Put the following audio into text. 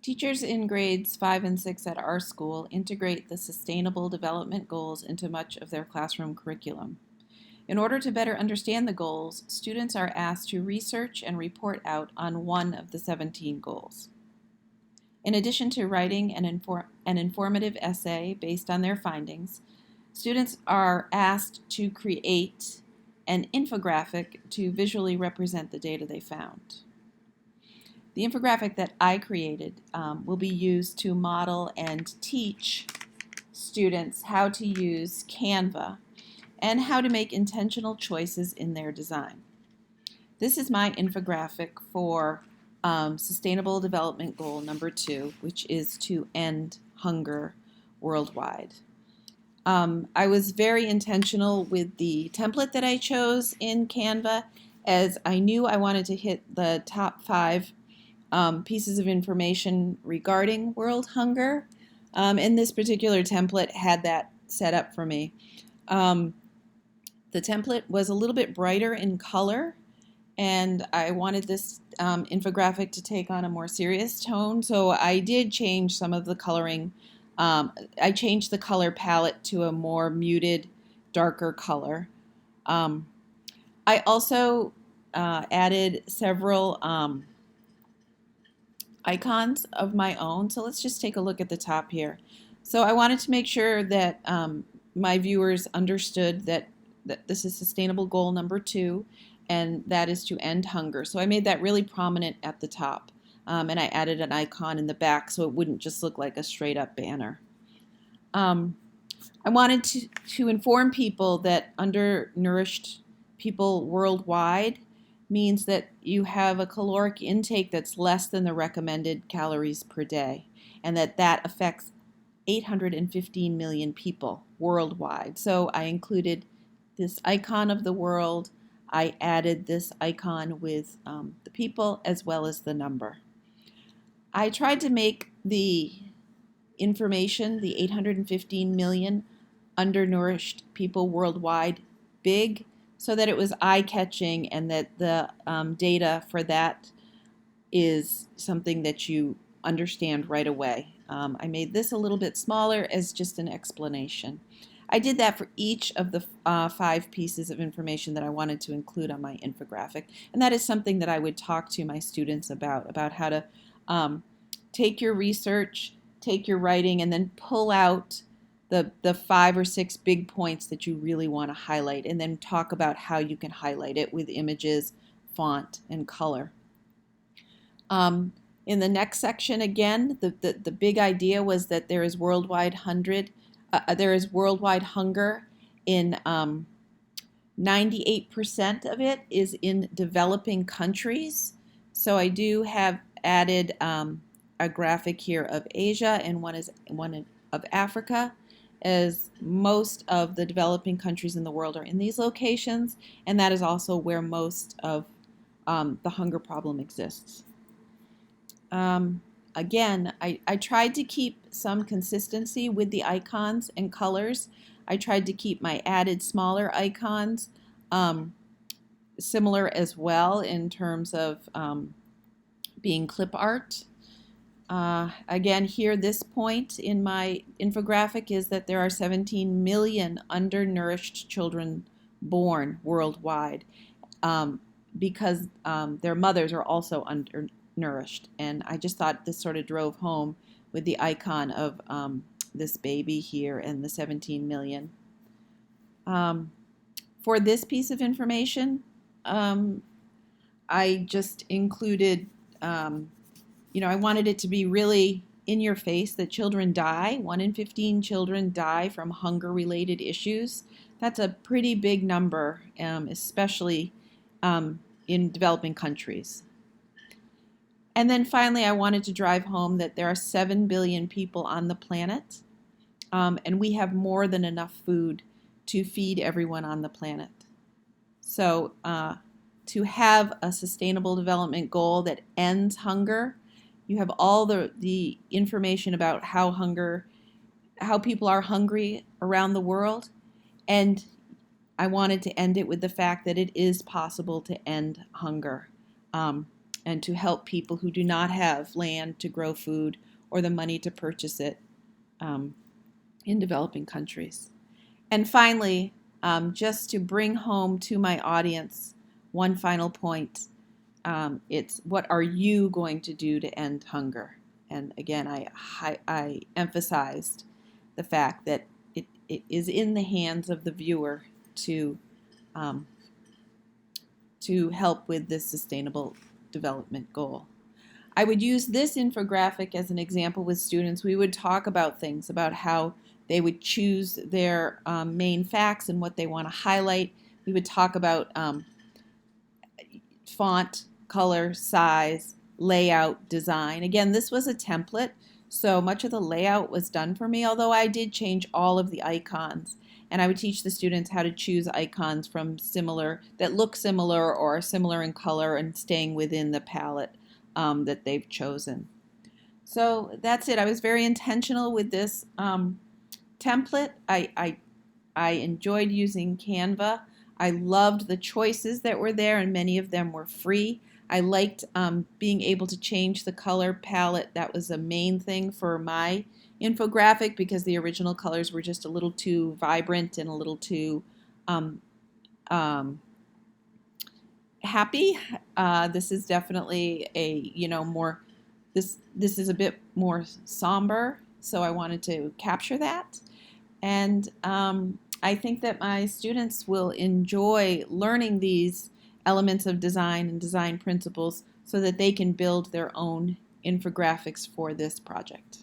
Teachers in grades 5 and 6 at our school integrate the Sustainable Development Goals into much of their classroom curriculum. In order to better understand the goals, students are asked to research and report out on one of the 17 goals. In addition to writing an informative essay based on their findings, students are asked to create an infographic to visually represent the data they found. The infographic that I created will be used to model and teach students how to use Canva and how to make intentional choices in their design. This is my infographic for Sustainable Development Goal number 2, which is to end hunger worldwide. I was very intentional with the template that I chose in Canva, as I knew I wanted to hit the top 5 pieces of information regarding world hunger, and this particular template had that set up for me. The template was a little bit brighter in color, and I wanted this infographic to take on a more serious tone, so I did change some of the coloring. I changed the color palette to a more muted, darker color. I also added several icons of my own. So let's just take a look at the top here. So I wanted to make sure that my viewers understood that this is sustainable goal number 2, and that is to end hunger. So I made that really prominent at the top, and I added an icon in the back so it wouldn't just look like a straight up banner. I wanted to inform people that undernourished people worldwide means that you have a caloric intake that's less than the recommended calories per day, and that affects 815 million people worldwide. So I included this icon of the world. I added this icon with the people as well as the number. I tried to make the information, the 815 million undernourished people worldwide, big, so that it was eye-catching and that the data for that is something that you understand right away. I made this a little bit smaller as just an explanation. I did that for each of the 5 pieces of information that I wanted to include on my infographic, and that is something that I would talk to my students about how to take your research, take your writing, and then pull out the 5 or 6 big points that you really want to highlight, and then talk about how you can highlight it with images, font, and color. In the next section, again, the big idea was that there is worldwide hunger in 98% of it is in developing countries. So I do have added a graphic here of Asia and one of Africa, as most of the developing countries in the world are in these locations, and that is also where most of the hunger problem exists. Again, I tried to keep some consistency with the icons and colors. I tried to keep my added smaller icons similar as well in terms of being clip art. Again, here, this point in my infographic is that there are 17 million undernourished children born worldwide because their mothers are also undernourished. And I just thought this sort of drove home with the icon of this baby here and the 17 million. For this piece of information, I just included I wanted it to be really in your face that children die. 1 in 15 children die from hunger-related issues. That's a pretty big number, especially in developing countries. And then finally, I wanted to drive home that there are 7 billion people on the planet, and we have more than enough food to feed everyone on the planet. So to have a sustainable development goal that ends hunger, you have all the information about how people are hungry around the world, and I wanted to end it with the fact that it is possible to end hunger. and to help people who do not have land to grow food or the money to purchase it um, in developing countries. And finally, just to bring home to my audience one final point, it's what are you going to do to end hunger? And again, I emphasized the fact that it is in the hands of the viewer um, to help with this sustainable development goal. I would use this infographic as an example with students. We would talk about things, about how they would choose their main facts and what they want to highlight. We would talk about font, color, size, layout, design. Again, this was a template, so much of the layout was done for me, although I did change all of the icons. And I would teach the students how to choose icons from that look similar or are similar in color and staying within the palette that they've chosen. So that's it. I was very intentional with this template. I enjoyed using Canva. I loved the choices that were there, and many of them were free. I liked being able to change the color palette. That was a main thing for my infographic because the original colors were just a little too vibrant and a little too happy. This is definitely this is a bit more somber, so I wanted to capture that. And I think that my students will enjoy learning these elements of design and design principles so that they can build their own infographics for this project.